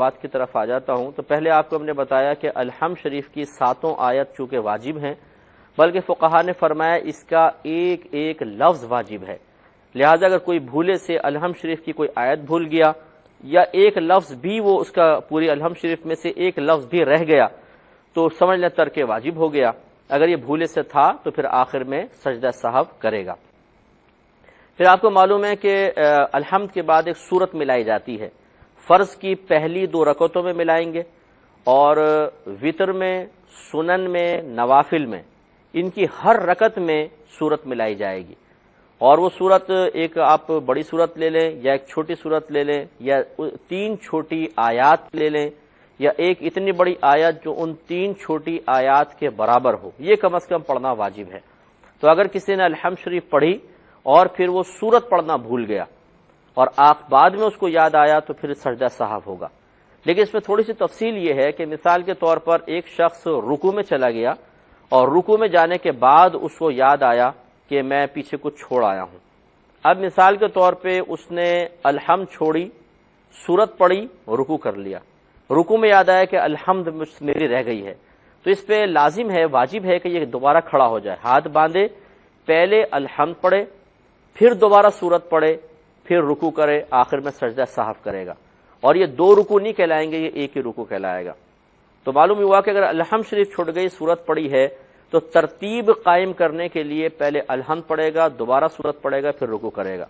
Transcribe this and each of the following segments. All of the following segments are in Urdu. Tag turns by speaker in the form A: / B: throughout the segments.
A: بات کی طرف آ جاتا ہوں تو پہلے آپ کو ہم نے بتایا کہ الحمد شریف کی 7 آیت چونکہ واجب ہیں، بلکہ فقہا نے فرمایا اس کا ایک ایک لفظ واجب ہے، لہذا اگر کوئی بھولے سے الحمد شریف کی کوئی آیت بھول گیا یا ایک لفظ بھی وہ اس کا پوری الحمد شریف میں سے ایک لفظ بھی رہ گیا تو سمجھ لیں ترک واجب ہو گیا۔ اگر یہ بھولے سے تھا تو پھر آخر میں سجدہ سہو کرے گا۔ پھر آپ کو معلوم ہے کہ الحمد کے بعد ایک سورت ملائی جاتی ہے، فرض کی پہلی 2 رکعتوں میں ملائیں گے اور وتر میں، سنن میں، نوافل میں، ان کی ہر رکعت میں سورت ملائی جائے گی، اور وہ سورت ایک آپ بڑی سورت لے لیں یا ایک چھوٹی سورت لے لیں یا 3 چھوٹی آیات لے لیں یا ایک اتنی بڑی آیت جو ان 3 چھوٹی آیات کے برابر ہو، یہ کم از کم پڑھنا واجب ہے۔ تو اگر کسی نے الحمد شریف پڑھی اور پھر وہ سورت پڑھنا بھول گیا اور بعد میں اس کو یاد آیا تو پھر سجدہ سہو ہوگا۔ لیکن اس میں تھوڑی سی تفصیل یہ ہے کہ مثال کے طور پر ایک شخص رکوع میں چلا گیا اور رکوع میں جانے کے بعد اس کو یاد آیا کہ میں پیچھے کچھ چھوڑ آیا ہوں۔ اب مثال کے طور پہ اس نے الحمد چھوڑی، سورت پڑھی، رکوع کر لیا، رکوع میں یاد آیا کہ الحمد میری رہ گئی ہے، تو اس پہ لازم ہے، واجب ہے کہ یہ دوبارہ کھڑا ہو جائے، ہاتھ باندھے، پہلے الحمد پڑھے، پھر دوبارہ سورت پڑھے، پھر رکوع کرے، آخر میں سجدہ سہو کرے گا، اور یہ 2 رکوع نہیں کہلائیں گے، یہ ایک ہی رکوع کہلائے گا۔ تو معلوم ہوا کہ اگر الحمد شریف چھوٹ گئی، سورت پڑھی ہے، تو ترتیب قائم کرنے کے لیے پہلے الحمد پڑھے گا، دوبارہ سورت پڑھے گا، پھر رکوع کرے گا۔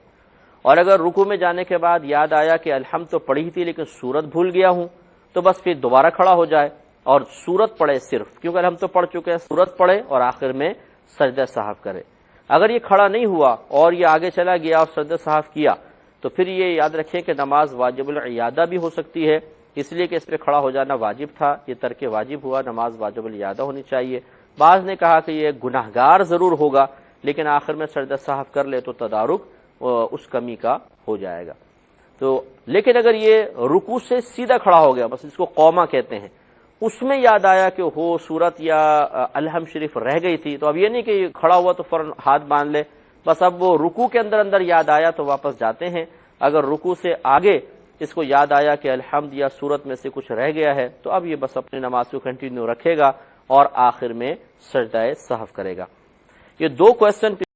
A: اور اگر رکوع میں جانے کے بعد یاد آیا کہ الحمد تو پڑھی تھی لیکن سورت بھول گیا ہوں، تو بس پھر دوبارہ کھڑا ہو جائے اور سورت پڑھے صرف، کیونکہ الحمد تو پڑھ چکے ہیں، سورت پڑھے اور آخر میں سجدہ سہو کرے۔ اگر یہ کھڑا نہیں ہوا اور یہ آگے چلا گیا اور سجدہ سہو کیا تو پھر یہ یاد رکھیں کہ نماز واجب العیادہ بھی ہو سکتی ہے، اس لیے کہ اس پہ کھڑا ہو جانا واجب تھا، یہ ترک واجب ہوا، نماز واجب العیادہ ہونی چاہیے۔ بعض نے کہا کہ یہ گناہگار ضرور ہوگا لیکن آخر میں سجدہ سہو کر لے تو تدارک اس کمی کا ہو جائے گا۔ تو لیکن اگر یہ رکوع سے سیدھا کھڑا ہو گیا، بس اس کو قوما کہتے ہیں، اس میں یاد آیا کہ ہو سورت یا الحمد شریف رہ گئی تھی، تو اب یہ نہیں کہ کھڑا ہوا تو فوراً ہاتھ باندھ لے، بس اب وہ رکوع کے اندر یاد آیا تو واپس جاتے ہیں۔ اگر رکوع سے آگے اس کو یاد آیا کہ الحمد یا سورت میں سے کچھ رہ گیا ہے تو اب یہ بس اپنی نماز کو کنٹینیو رکھے گا اور آخر میں سجدہ سہو کرے گا۔ یہ 2 کوسچن